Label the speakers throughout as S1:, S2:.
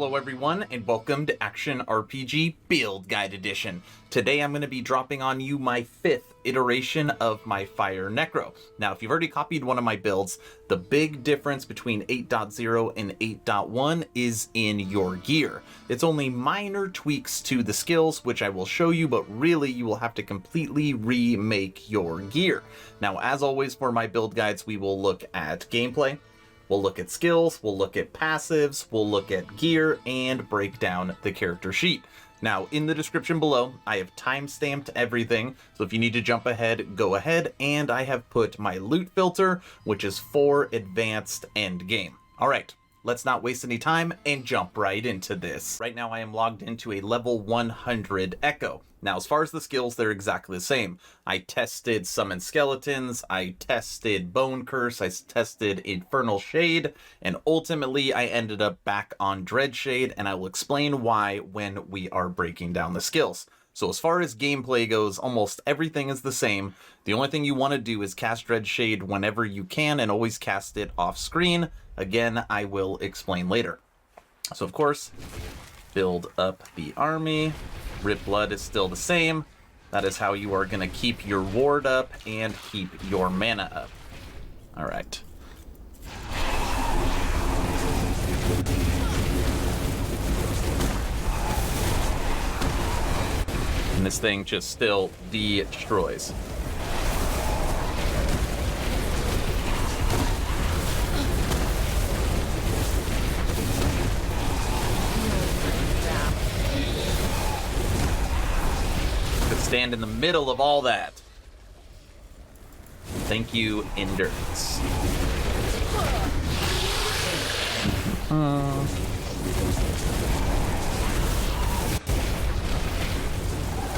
S1: Hello everyone, and welcome to Action RPG Build Guide Edition. Today I'm going to be dropping on you my 5th iteration of my Fire Necro. Now, if you've already copied one of my builds, the big difference between 8.0 and 8.1 is in your gear. It's only minor tweaks to the skills, which I will show you, but really you will have to completely remake your gear. Now, as always for my build guides, we will look at gameplay, we'll look at skills, we'll look at passives, we'll look at gear, and break down the character sheet. Now, in the description below, I have time-stamped everything, so if you need to jump ahead, go ahead, and I have put my loot filter, which is for advanced endgame. Alright, let's not waste any time and jump right into this. Right now I am logged into a level 100 Echo. Now, as far as the skills, they're exactly the same. I tested Summon Skeletons, I tested Bone Curse, I tested Infernal Shade, and ultimately I ended up back on Dread Shade, and I will explain why when we are breaking down the skills. So as far as gameplay goes, almost everything is the same. The only thing you want to do is cast Dread Shade whenever you can, and always cast it off screen. Again, I will explain later. So of course, build up the army. Rip Blood is still the same. That is how you are going to keep your ward up and keep your mana up. All right. And this thing just still destroys. Stand in the middle of all that. Thank you, Endurance.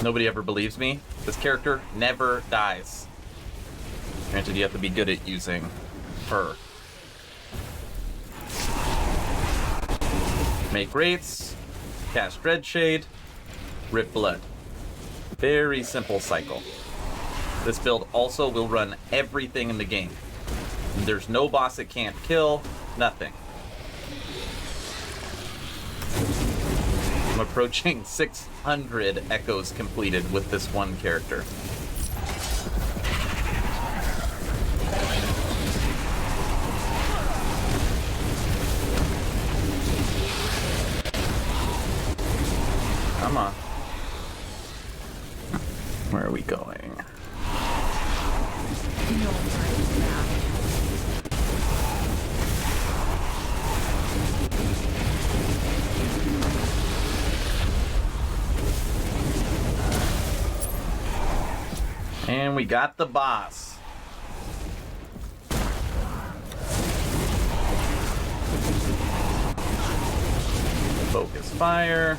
S1: Nobody ever believes me. This character never dies. Granted, you have to be good at using her. Make Wraiths, cast Dread Shade, Rip Blood. Very simple cycle. This build also will run everything in the game. There's no boss it can't kill, nothing. I'm approaching 600 echoes completed with this one character. Come on. Where are we going? And we got the boss. Focus fire.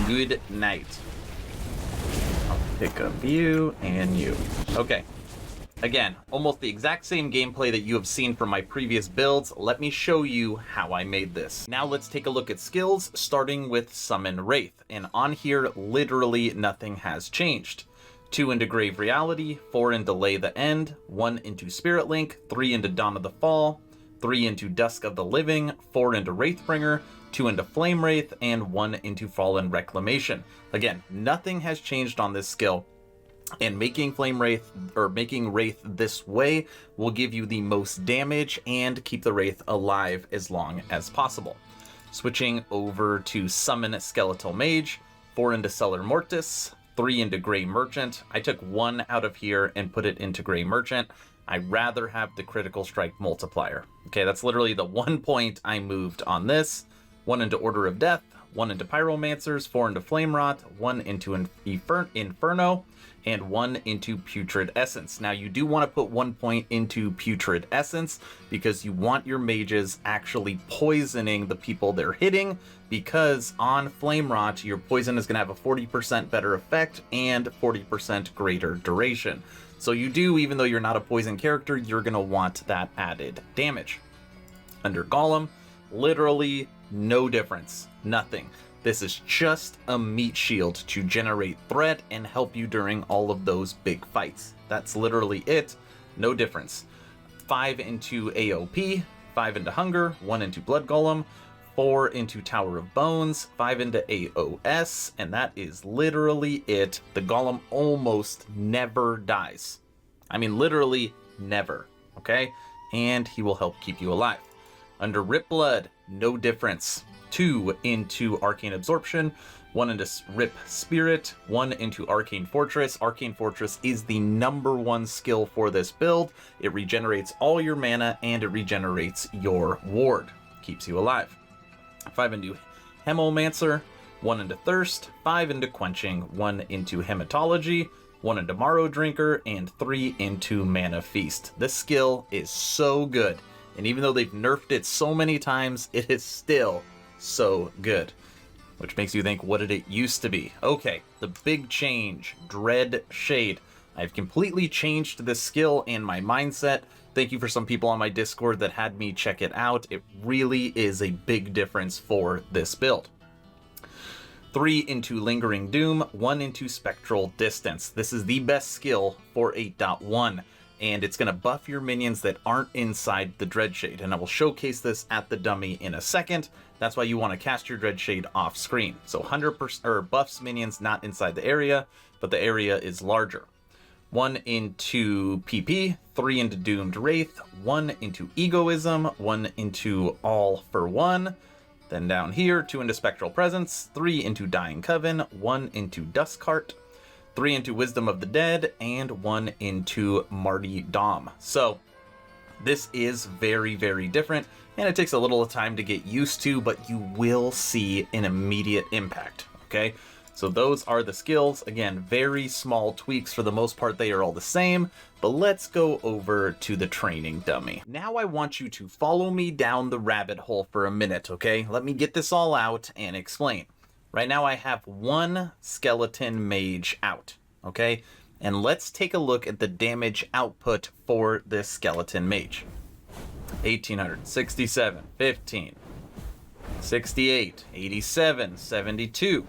S1: Good night. I'll pick up you and you. Okay. Again, almost the exact same gameplay that you have seen from my previous builds. Let me show you how I made this. Now let's take a look at skills, starting with Summon Wraith. And on here, literally nothing has changed. 2 into Grave Reality, 4 into Lay the End, 1 into Spirit Link, 3 into Dawn of the Fall, 3 into Dusk of the Living, 4 into Wraithbringer, 2 into Flame Wraith, and 1 into Fallen Reclamation. Again, nothing has changed on this skill, and making Flame Wraith, or making Wraith this way, will give you the most damage and keep the Wraith alive as long as possible. Switching over to Summon Skeletal Mage, 4 into Cellar Mortis, 3 into Grey Merchant. I took 1 out of here and put it into Grey Merchant. I'd rather have the Critical Strike multiplier. Okay, that's literally the 1 point I moved on this. 1 into Order of Death, 1 into Pyromancers, 4 into Flame Rot, 1 into Inferno, and 1 into Putrid Essence. Now, you do want to put 1 point into Putrid Essence because you want your mages actually poisoning the people they're hitting, because on Flame Rot, your poison is going to have a 40% better effect and 40% greater duration. So you do, even though you're not a poison character, you're going to want that added damage. Under Golem, literally no difference, nothing. This is just a meat shield to generate threat and help you during all of those big fights. That's literally it, no difference. 5 into AOP, 5 into Hunger, 1 into Blood Golem, 4 into Tower of Bones, 5 into AOS, and that is literally it. The Golem almost never dies. I mean, literally never, okay? And he will help keep you alive. Under Rip Blood, no difference. 2 into Arcane Absorption, 1 into Rip Spirit, 1 into Arcane Fortress. Arcane Fortress is the #1 skill for this build. It regenerates all your mana and it regenerates your ward. Keeps you alive. 5 into Hemomancer, 1 into Thirst, 5 into Quenching, 1 into Hematology, 1 into Marrow Drinker, and 3 into Mana Feast. This skill is so good, and even though they've nerfed it so many times, it is still so good. Which makes you think, what did it used to be? Okay, the big change, Dread Shade. I've completely changed this skill and my mindset. Thank you for some people on my Discord that had me check it out. It really is a big difference for this build. 3 into Lingering Doom, 1 into Spectral Distance. This is the best skill for 8.1, and it's going to buff your minions that aren't inside the Dread Shade, and I will showcase this at the dummy in a second. That's why you want to cast your Dread Shade off screen. So 100% or buffs minions not inside the area, but the area is larger. 1 into PP, 3 into Doomed Wraith, 1 into Egoism, 1 into All for One. Then down here, 2 into Spectral Presence, 3 into Dying Coven, 1 into Duskheart, 3 into Wisdom of the Dead, and 1 into Marty Dom. So this is very, very different, and it takes a little time to get used to, but you will see an immediate impact, okay? So those are the skills. Again, very small tweaks. For the most part, they are all the same, but let's go over to the training dummy. Now I want you to follow me down the rabbit hole for a minute, okay? Let me get this all out and explain. Right now I have 1 skeleton mage out, okay? And let's take a look at the damage output for this skeleton mage. 1800, 67, 15, 68, 87, 72.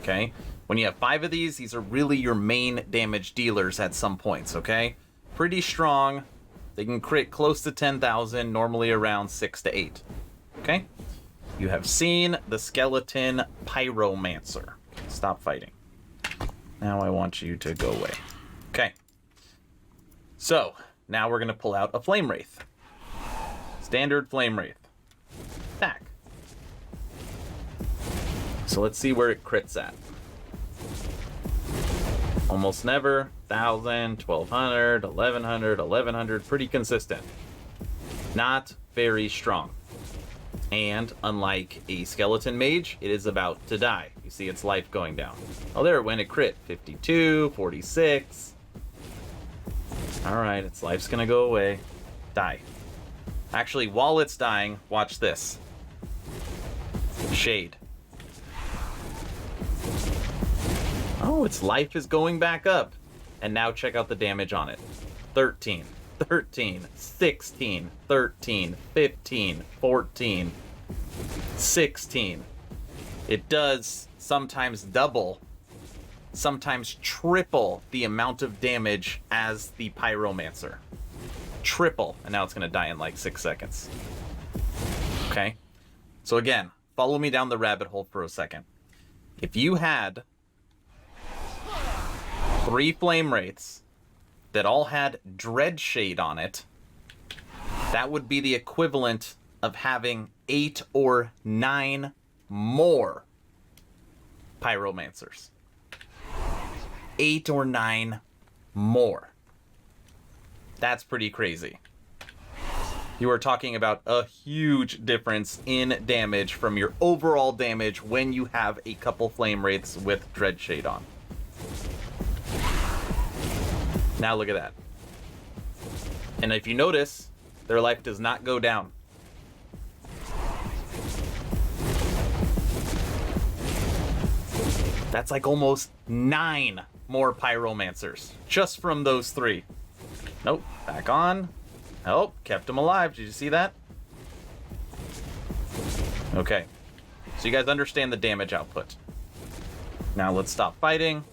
S1: Okay, when you have 5 of these are really your main damage dealers at some points, okay? Pretty strong. They can crit close to 10,000, normally around 6 to 8. Okay? You have seen the skeleton Pyromancer. Stop fighting. Now I want you to go away. Okay. So, now we're going to pull out a Flame Wraith. Standard Flame Wraith. Attack. So let's see where it crits at. Almost never. 1,000, 1,200, 1,100, 1,100. Pretty consistent. Not very strong. And unlike a skeleton mage, it is about to die. You see its life going down. Oh, there it went. It crit. 52, 46. Alright, its life's gonna go away. Die. Actually, while it's dying, watch this. Shade. Oh, its life is going back up. And now check out the damage on it. 13, 13, 16, 13, 15, 14, 16. It does sometimes double, sometimes triple the amount of damage as the Pyromancer. Triple. And now it's going to die in like 6 seconds. Okay? So again, follow me down the rabbit hole for a second. If you had 3 Flame Wraiths that all had Dread Shade on it, that would be the equivalent of having 8 or 9 more Pyromancers. 8 or 9 more. That's pretty crazy. You are talking about a huge difference in damage from your overall damage when you have a couple Flame Wraiths with Dread Shade on. Now look at that. And if you notice, their life does not go down. That's like almost 9 more Pyromancers just from those 3. Nope, back on. Oh, kept him alive. Did you see that? Okay. So you guys understand the damage output. Now let's stop fighting.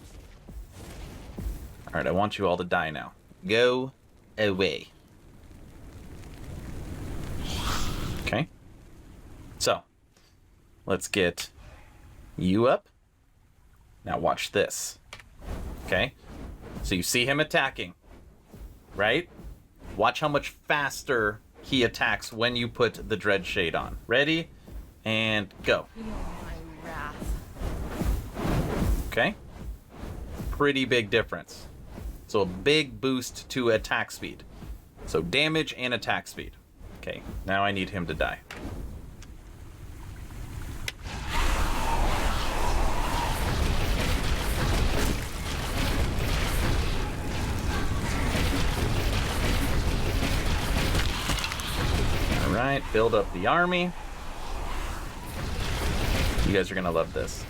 S1: Alright, I want you all to die now. Go away. Let's get you up. Now watch this. Okay? So you see him attacking, right? Watch how much faster he attacks when you put the Dread Shade on. Ready? And go. Okay? Pretty big difference. So a big boost to attack speed. So damage and attack speed. Okay, now I need him to die. Alright, build up the army. You guys are gonna love this.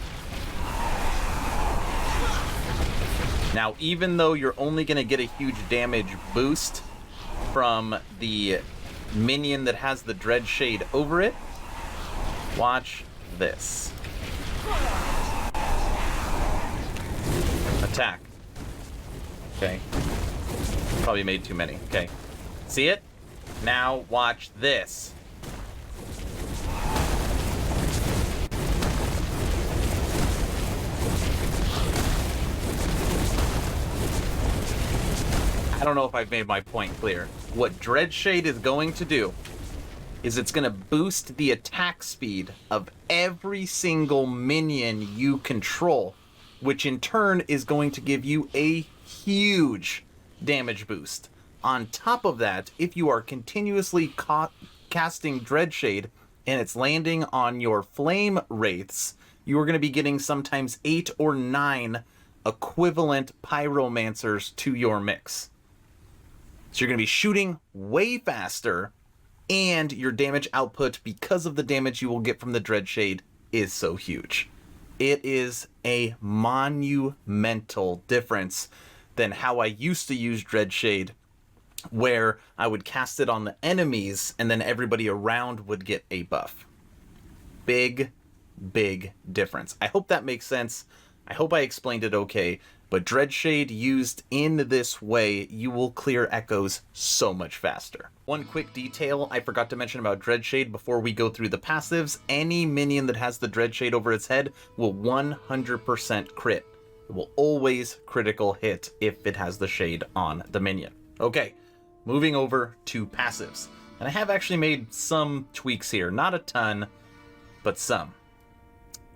S1: Now, even though you're only gonna get a huge damage boost from the minion that has the Dread Shade over it, watch this. Attack. Okay. Probably made too many. Okay. See it? Now watch this. I don't know if I've made my point clear. What Dread Shade is going to do is it's going to boost the attack speed of every single minion you control, which in turn is going to give you a huge damage boost. On top of that, if you are continuously casting Dread Shade and it's landing on your flame wraiths, you are going to be getting sometimes 8 or 9 equivalent pyromancers to your mix. So you're going to be shooting way faster, and your damage output, because of the damage you will get from the Dread Shade, is so huge. It is a monumental difference than how I used to use Dread Shade, where I would cast it on the enemies, and then everybody around would get a buff. Big, big difference. I hope that makes sense. I hope I explained it okay. But Dread Shade used in this way, you will clear echoes so much faster. One quick detail I forgot to mention about Dread Shade before we go through the passives. Any minion that has the Dread Shade over its head will 100% crit. It will always critical hit if it has the shade on the minion. Okay, moving over to passives. And I have actually made some tweaks here. Not a ton, but some.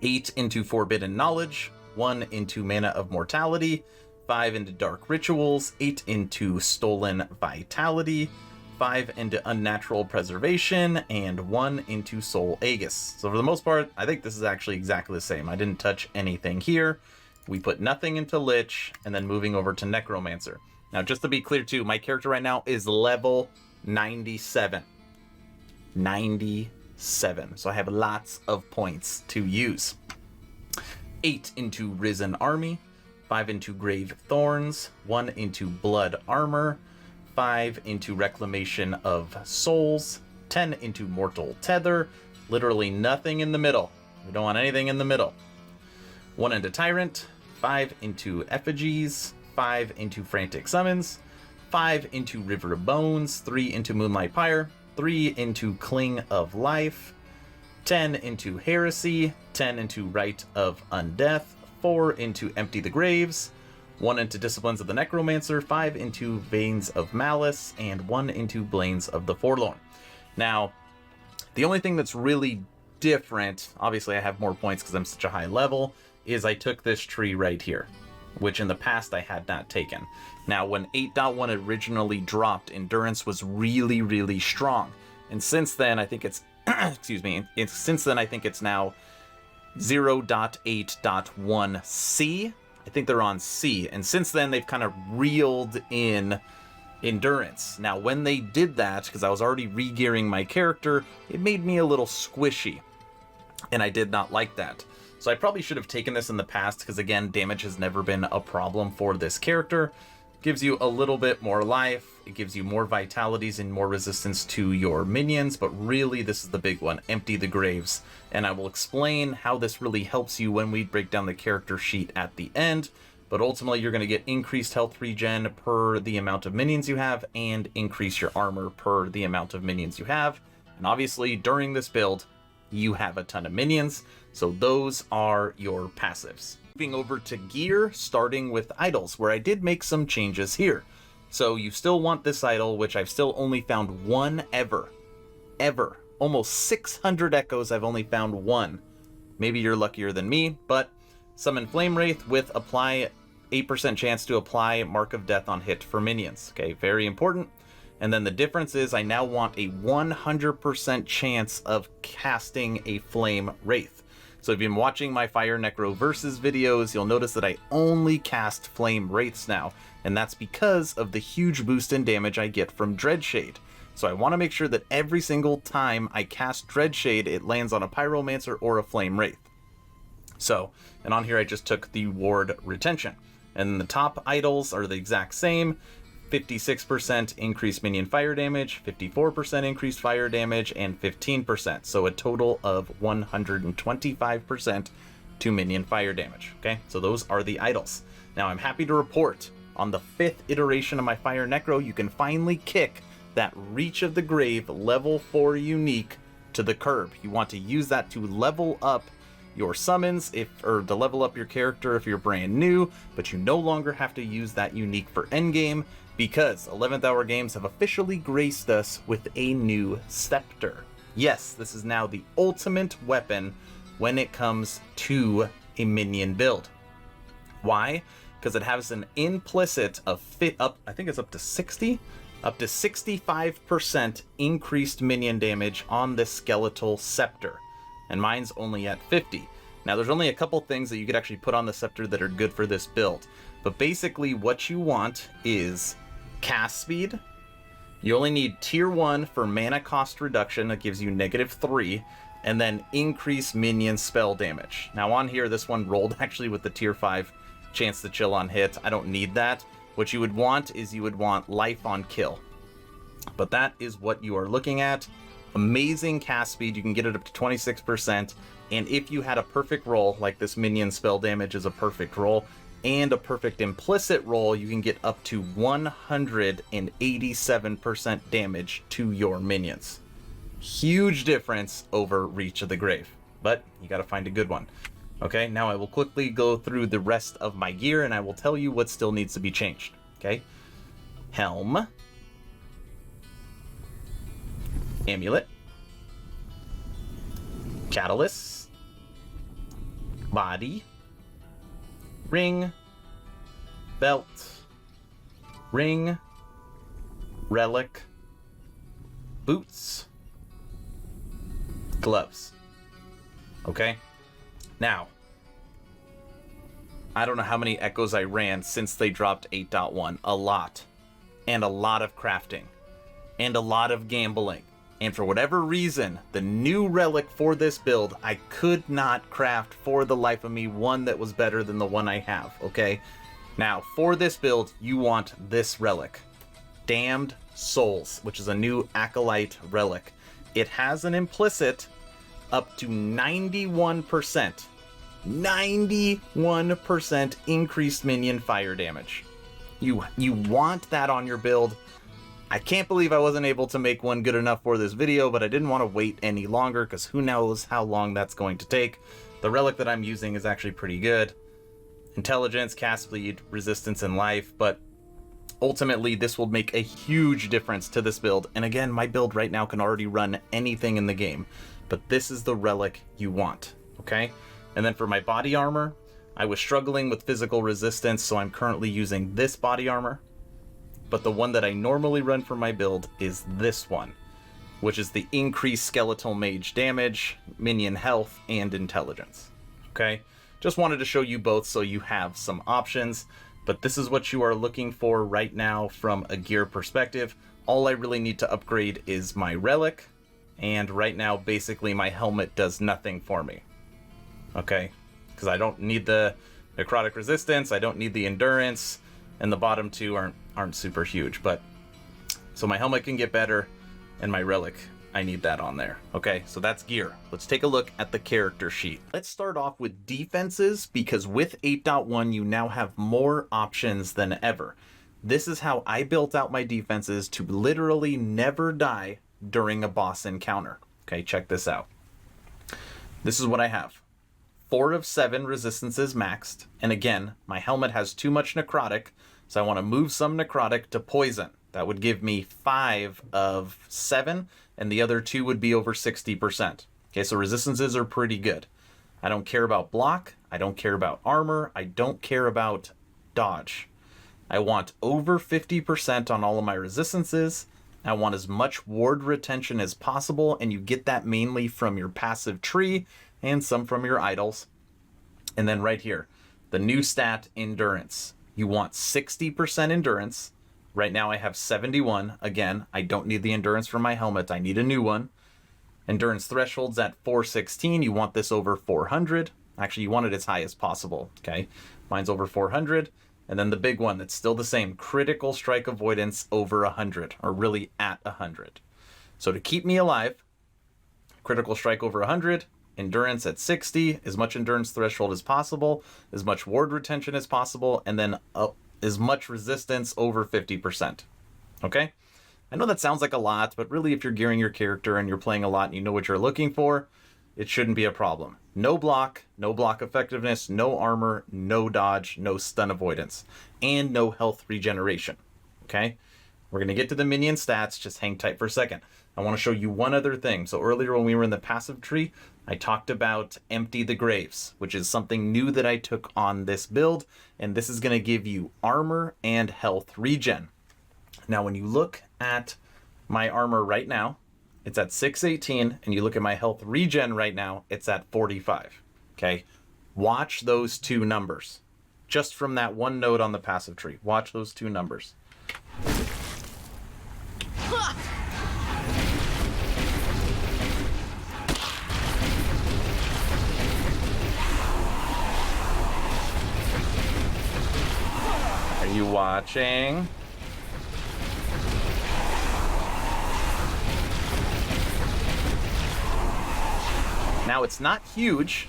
S1: 8 into Forbidden Knowledge. 1 into Mana of Mortality, 5 into Dark Rituals, 8 into Stolen Vitality, 5 into Unnatural Preservation, and 1 into Soul Aegis. So for the most part, I think this is actually exactly the same. I didn't touch anything here. We put nothing into Lich, and then moving over to Necromancer. Now, just to be clear too, my character right now is level 97. 97. So I have lots of points to use. 8 into Risen Army, 5 into Grave Thorns, 1 into Blood Armor, 5 into Reclamation of Souls, 10 into Mortal Tether, literally nothing in the middle. We don't want anything in the middle. 1 into Tyrant, 5 into Effigies, 5 into Frantic Summons, 5 into River of Bones, 3 into Moonlight Pyre, 3 into Cling of Life, 10 into Heresy, 10 into Rite of Undeath, 4 into Empty the Graves, 1 into Disciplines of the Necromancer, 5 into Veins of Malice, and 1 into Blains of the Forlorn. Now, the only thing that's really different, obviously I have more points because I'm such a high level, is I took this tree right here, which in the past I had not taken. Now, when 8.1 originally dropped, Endurance was really, really strong. And since then, I think it's excuse me, since then I think it's now 0.8.1C. I think they're on C, and since then they've kind of reeled in Endurance. Now, when they did that, because I was already re-gearing my character, it made me a little squishy, and I did not like that. So I probably should have taken this in the past, because again, damage has never been a problem for this character. Gives you a little bit more life, it gives you more vitalities and more resistance to your minions, but really this is the big one, Empty the Graves. And I will explain how this really helps you when we break down the character sheet at the end, but ultimately you're going to get increased health regen per the amount of minions you have, and increase your armor per the amount of minions you have. And obviously during this build, you have a ton of minions. So those are your passives. Moving over to gear, starting with idols, where I did make some changes here. So you still want this idol, which I've still only found one ever. Almost 600 echoes, I've only found one. Maybe you're luckier than me, but summon Flame Wraith with apply 8% chance to apply Mark of Death on hit for minions. Okay, very important. And then the difference is I now want a 100% chance of casting a Flame Wraith. So if you've been watching my Fire Necro Versus videos, you'll notice that I only cast Flame Wraiths now, and that's because of the huge boost in damage I get from Dreadshade. So I want to make sure that every single time I cast Dreadshade, it lands on a Pyromancer or a Flame Wraith. So, and on here I just took the ward retention. And the top idols are the exact same. 56% increased minion fire damage, 54% increased fire damage, and 15%. So a total of 125% to minion fire damage. Okay, so those are the idols. Now I'm happy to report on the 5th iteration of my Fire Necro, you can finally kick that Reach of the Grave level 4 unique to the curb. You want to use that to level up your summons, or to level up your character if you're brand new, but you no longer have to use that unique for endgame, because 11th Hour Games have officially graced us with a new scepter. Yes, this is now the ultimate weapon when it comes to a minion build. Why? Because it has an implicit of I think it's up to 65% increased minion damage on this skeletal scepter. And mine's only at 50. Now there's only a couple things that you could actually put on the scepter that are good for this build. But basically what you want is cast speed. You only need tier 1 for mana cost reduction, that gives you -3, and then increase minion spell damage. Now on here, this one rolled actually with the tier 5 chance to chill on hit. I don't need that. What you would want is you would want life on kill. But that is what you are looking at. Amazing cast speed, you can get it up to 26%, and if you had a perfect roll, like this minion spell damage is a perfect roll, and a perfect implicit roll, you can get up to 187% damage to your minions. Huge difference over Reach of the Grave, but you gotta find a good one. Okay, now I will quickly go through the rest of my gear, and I will tell you what still needs to be changed. Okay, Helm, Amulet, Catalyst, Body, Ring, Belt, Ring, Relic, Boots, Gloves. Okay? Now, I don't know how many echoes I ran since they dropped 8.1. A lot. And a lot of crafting. And a lot of gambling. And for whatever reason, the new relic for this build, I could not craft for the life of me one that was better than the one I have, okay? Now, for this build, you want this relic. Damned Souls, which is a new Acolyte relic. It has an implicit up to 91%. 91% increased minion fire damage. You want that on your build. I can't believe I wasn't able to make one good enough for this video, but I didn't want to wait any longer because who knows how long that's going to take. The relic that I'm using is actually pretty good. Intelligence, cast speed, resistance, and life, but ultimately this will make a huge difference to this build. And again, my build right now can already run anything in the game, but this is the relic you want, okay? And then for my body armor, I was struggling with physical resistance, so I'm currently using this body armor. But the one that I normally run for my build is this one, which is the increased skeletal mage damage, minion health, and intelligence. Okay? Just wanted to show you both so you have some options, but this is what you are looking for right now from a gear perspective. All I really need to upgrade is my relic, and right now basically my helmet does nothing for me. Okay? Because I don't need the necrotic resistance, I don't need the endurance, and the bottom two aren't super huge, but so my helmet can get better, and my relic, I need that on there. Okay, so that's gear. Let's take a look at the character sheet. Let's start off with defenses, because with 8.1 you now have more options than ever. This is how I built out my defenses to literally never die during a boss encounter. Okay, check this out. This is what I have. 4 of 7 resistances maxed. And again, my helmet has too much necrotic, so I want to move some necrotic to poison. That would give me 5 of 7, and the other 2 would be over 60%. Okay, so resistances are pretty good. I don't care about block. I don't care about armor. I don't care about dodge. I want over 50% on all of my resistances. I want as much ward retention as possible, and you get that mainly from your passive tree and some from your idols. And then right here, the new stat, endurance. You want 60% endurance. Right now I have 71. Again, I don't need the endurance for my helmet. I need a new one. Endurance threshold's at 416. You want this over 400. Actually, you want it as high as possible, okay? Mine's over 400. And then the big one that's still the same, critical strike avoidance over 100, or really at 100. So to keep me alive, critical strike over 100, endurance at 60, as much endurance threshold as possible, as much ward retention as possible, and then as much resistance over 50%. Okay? I know that sounds like a lot, but really if you're gearing your character and you're playing a lot and you know what you're looking for, it shouldn't be a problem. No block effectiveness, no armor, no dodge, no stun avoidance, and no health regeneration. Okay? We're going to get to the minion stats, just hang tight for a second. I want to show you one other thing. So earlier when we were in the passive tree, I talked about Empty the Graves, which is something new that I took on this build, and this is going to give you armor and health regen. Now when you look at my armor right now, it's at 618, and you look at my health regen right now, it's at 45. Okay? Watch those two numbers. Just from that one node on the passive tree. Watch those two numbers. Are you watching? Now, it's not huge,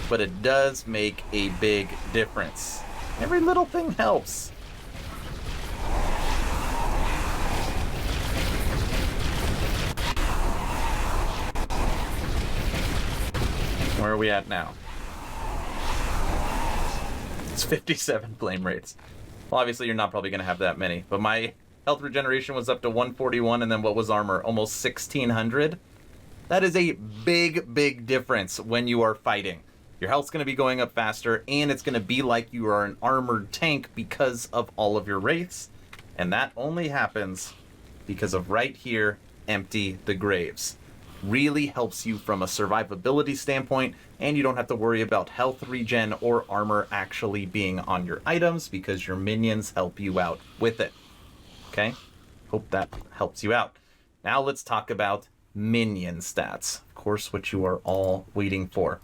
S1: but it does make a big difference. Every little thing helps. Where are we at now? It's 57 flame rates. Well, obviously you're not probably going to have that many, but my health regeneration was up to 141, and then what was armor? Almost 1600. That is a big, big difference when you are fighting. Your health's going to be going up faster, and it's going to be like you are an armored tank because of all of your wraiths. And that only happens because of right here, Empty the Graves. Really helps you from a survivability standpoint, and you don't have to worry about health regen or armor actually being on your items because your minions help you out with it. Okay? Hope that helps you out. Now let's talk about minion stats. Of course, what you are all waiting for.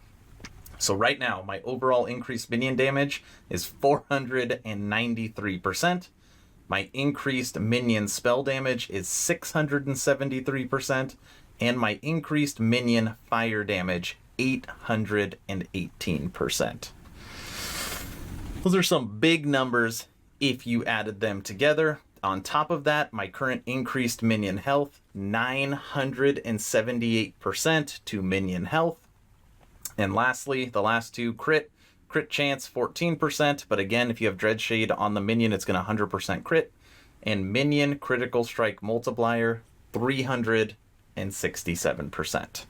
S1: So right now, my overall increased minion damage is 493%. My increased minion spell damage is 673%. And my increased minion fire damage, 818%. Those are some big numbers if you added them together. On top of that, my current increased minion health, 978% to minion health. And lastly, the last two, crit chance, 14%. But again, if you have Dreadshade on the minion, it's going to 100% crit. And minion critical strike multiplier, 367%.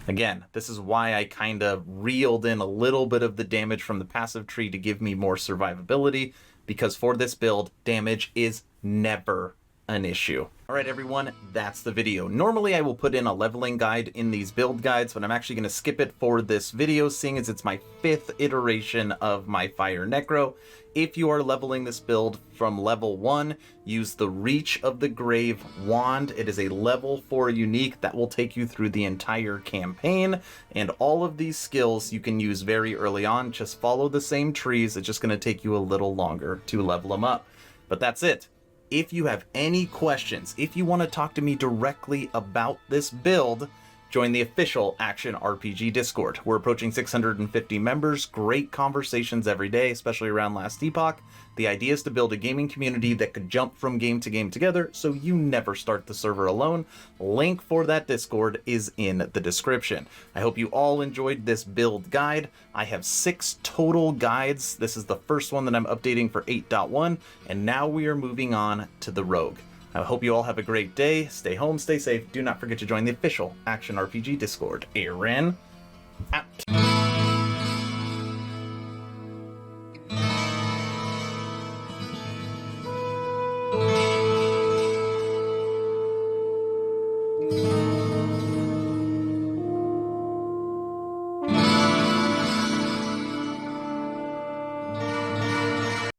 S1: Again, this is why I kind of reeled in a little bit of the damage from the passive tree to give me more survivability, because for this build, damage is never an issue. All right, everyone, that's the video. Normally, I will put in a leveling guide in these build guides, but I'm actually going to skip it for this video, seeing as it's my 5th iteration of my Fire Necro. If you are leveling this build from level 1, use the Reach of the Grave wand. It is a level 4 unique that will take you through the entire campaign, and all of these skills you can use very early on. Just follow the same trees. It's just going to take you a little longer to level them up. But that's it. If you have any questions, if you want to talk to me directly about this build, Join the official Action RPG Discord. We're approaching 650 members, great conversations every day, especially around last Epoch. The idea is to build a gaming community that could jump from game to game together, so you never start the server alone. Link for that Discord is in the description. I hope you all enjoyed this build guide. I have 6 total guides. This is the first one that I'm updating for 8.1, and now we are moving on to the Rogue. I hope you all have a great day. Stay home, stay safe. Do not forget to join the official Action RPG Discord. Aaron, out.